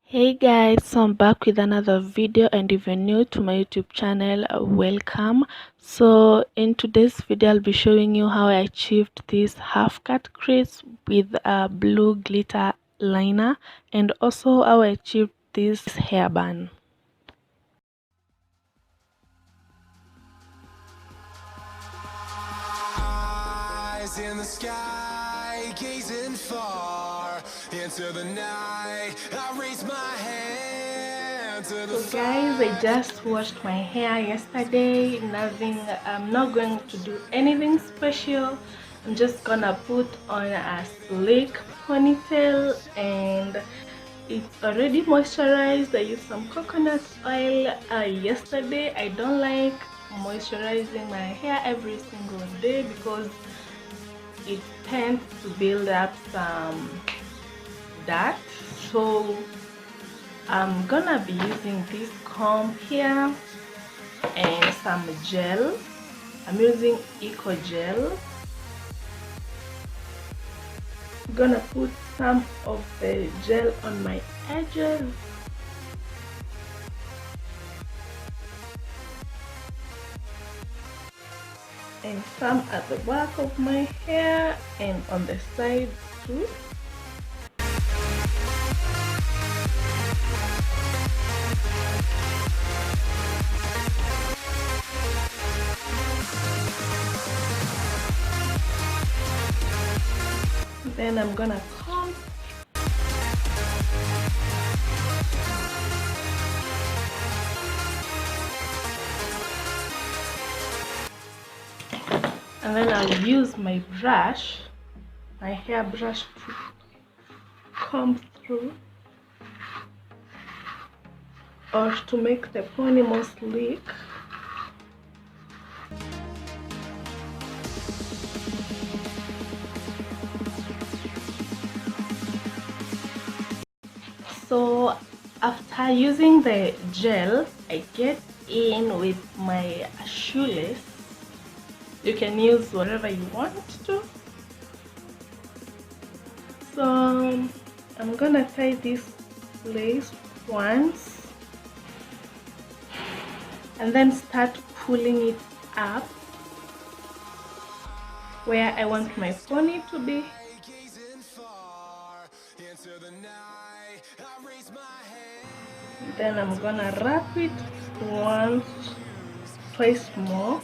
Hey guys, so I'm back with another video, and if you're new to my YouTube channel, welcome. So in today's video I'll be showing you how I achieved this half cut crease with a blue glitter liner, and also how I achieved this hairband. Eyes in the sky, gazing far into the night. I raise my hand to the So guys, I just washed my hair yesterday. I'm not going to do anything special. I'm just gonna put on a slick ponytail, and it's already moisturized. I used some coconut oil yesterday. I don't like moisturizing my hair every single day because it tends to build up some dirt. So I'm gonna be using this comb here and some gel. I'm using eco gel. I'm gonna put some of the gel on my edges, and some at the back of my hair and on the sides too. Then I'm gonna comb. And then I'll use my brush, my hair brush, to comb through, or to make the pony more sleek. So after using the gel, I get in with my shoelace. You can use whatever you want to. So I'm gonna tie this lace once and then start pulling it up where I want my pony to be. Then I'm gonna wrap it once, twice more.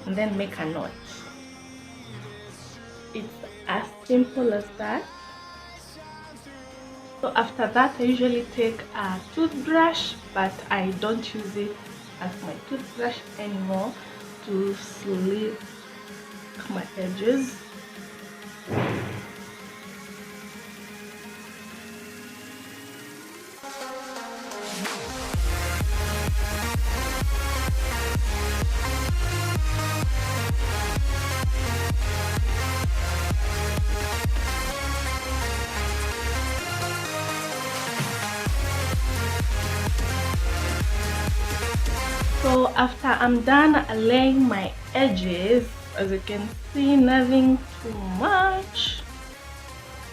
And then make a knot. It's as simple as that. So after that, I usually take a toothbrush, but I don't use it as my toothbrush anymore to sleek my edges. So after I'm done laying my edges, as you can see, nothing too much.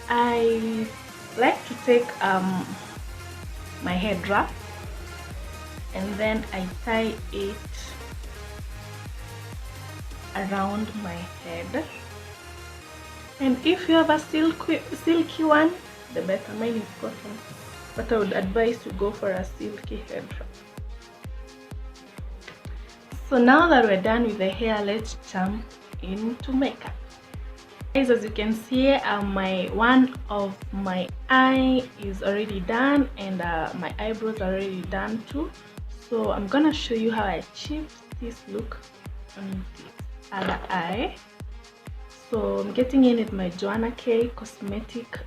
I like to take my head wrap and then I tie it around my head. And if you have a silky one, the better. Mine is cotton, but I would advise to go for a silky head wrap. So now that we're done with the hair, let's jump into makeup. Guys, as you can see, one of my eye is already done, and my eyebrows are already done too. So I'm gonna show you how I achieved this look on the other eye. So I'm getting in with my Joanna K Cosmetic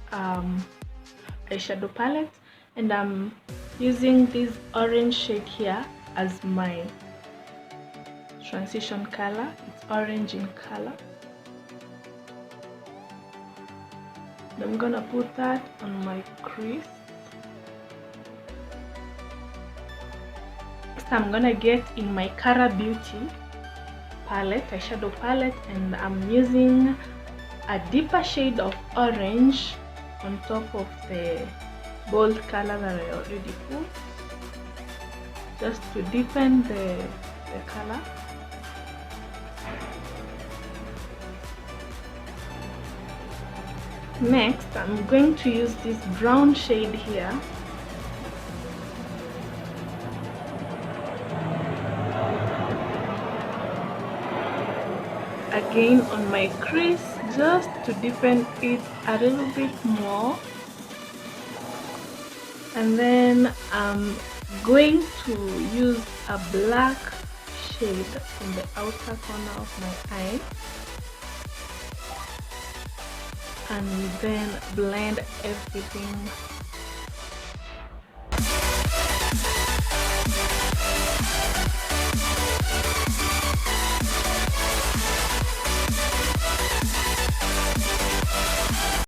eyeshadow palette, and I'm using this orange shade here as my transition color. It's orange in color. I'm gonna put that on my crease. Next, I'm gonna get in my Cara Beauty palette, eyeshadow palette, and I'm using a deeper shade of orange on top of the bold color that I already put, just to deepen the color. Next, I'm going to use this brown shade here. Again on my crease, just to deepen it a little bit more. And then I'm going to use a black shade on the outer corner of my eye, and then blend everything.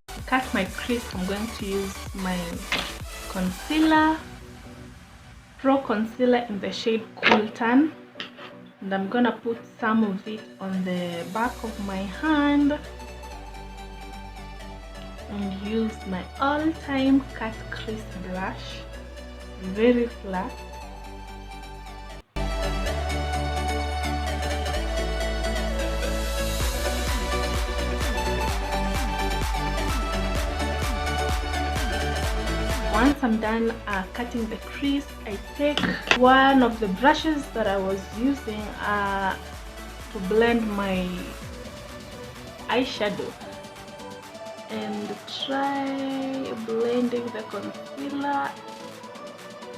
To cut my crease, I'm going to use my concealer, Pro Concealer in the shade Cool Tan, and I'm gonna put some of it on the back of my hand and use my all-time cut crease brush, very flat. Once I'm done cutting the crease, I take one of the brushes that I was using to blend my eyeshadow and try blending the concealer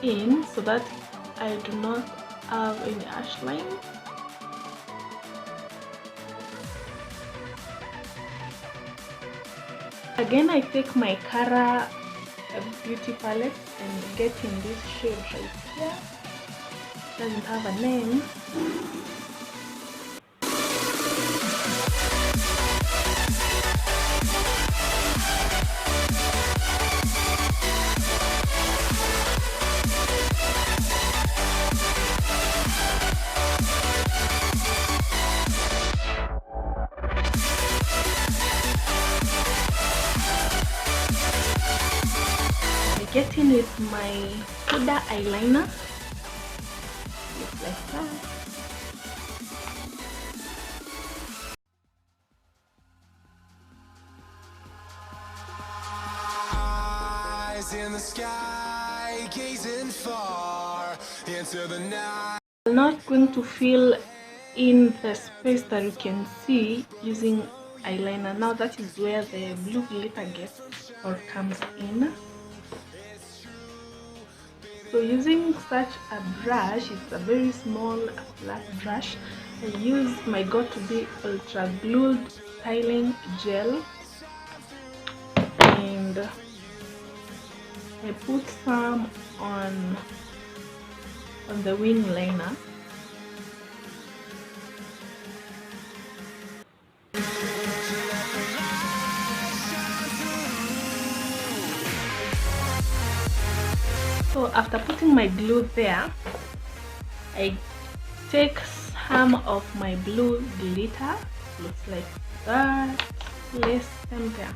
in so that I do not have any harsh lines. Again, I take my Cara beauty palette and get in this shade right here. Doesn't have a name. Get in with my Huda eyeliner, just like that. Eyes in the sky, gazing far into the night. I'm not going to fill in the space that you can see using eyeliner. Now that is where the blue glitter gets or comes in. So using such a brush, it's a very small flat brush. I use my Got2b Ultra Glued Styling Gel and I put some on the wing liner. So after putting my glue there, I take some of my blue glitter, looks like that, place them there.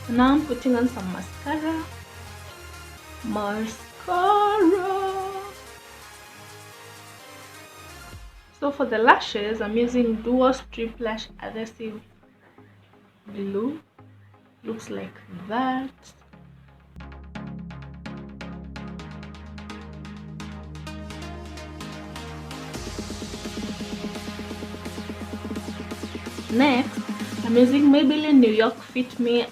Now I'm putting on some mascara. So for the lashes, I'm using Duo Strip Lash Adhesive Glue. Looks like that. Next, I'm using Maybelline New York Fit Me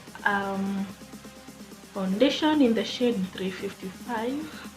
foundation in the shade 355.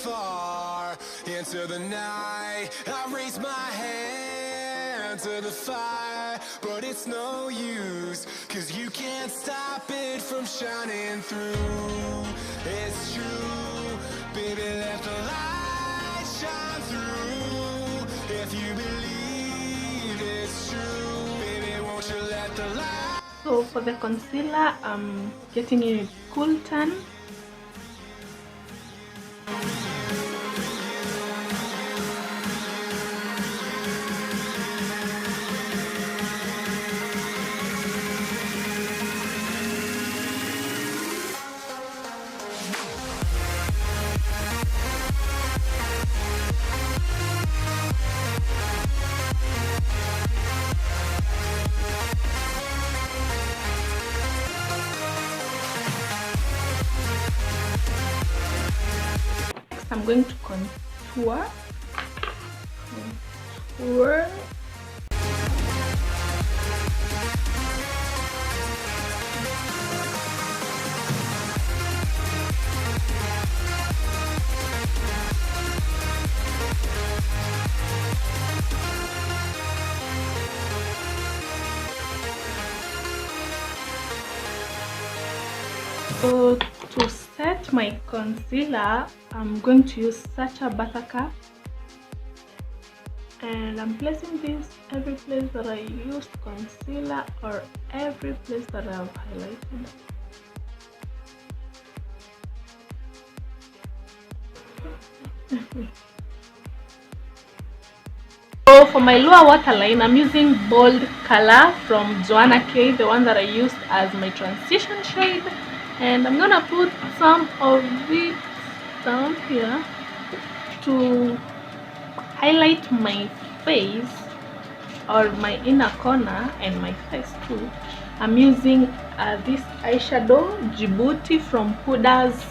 far into the night. I raise my hand to the fire, but it's no use, 'cause you can't stop it from shining through. It's true, baby, let the light shine through. If you believe it's true, baby, won't you let the light. So for the concealer, I'm getting a cool tan. I'm going to contour. So to set my concealer, I'm going to use such a buttercup, and I'm placing this every place that I used concealer or every place that I've highlighted. So for my lower waterline, I'm using bold color from Joanna K, the one that I used as my transition shade, and I'm gonna put some of it down here to highlight my face or my inner corner and my face too. I'm using this eyeshadow Djibouti from Huda's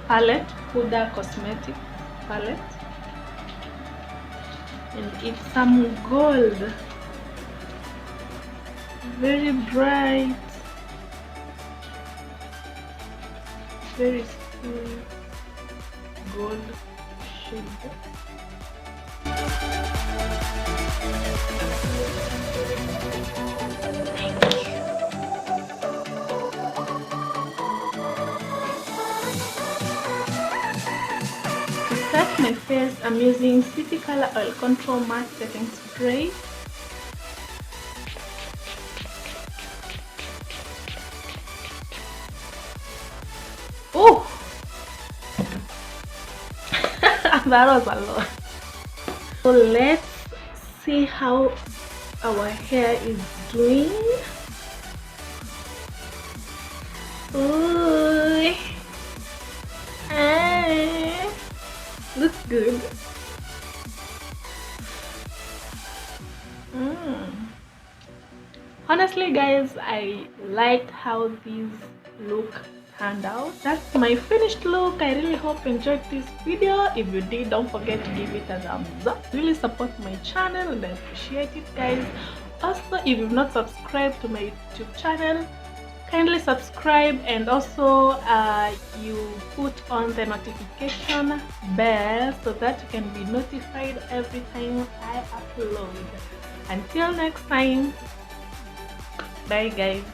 palette, Huda Cosmetics palette, and it's some gold, very bright, very smooth gold shade. To set my face, I'm using City Color Oil Control Matte Setting Spray. Oh! That was a lot. So let's see how our hair is doing. Ooh. Looks good. Honestly guys, I liked how these look turned out. That's my finished look. I really hope you enjoyed this video. If you did, don't forget to give it a thumbs up. Really support my channel and I appreciate it guys. Also, if you've not subscribed to my YouTube channel, kindly subscribe, and also you put on the notification bell so that you can be notified every time I upload. Until next time, bye guys.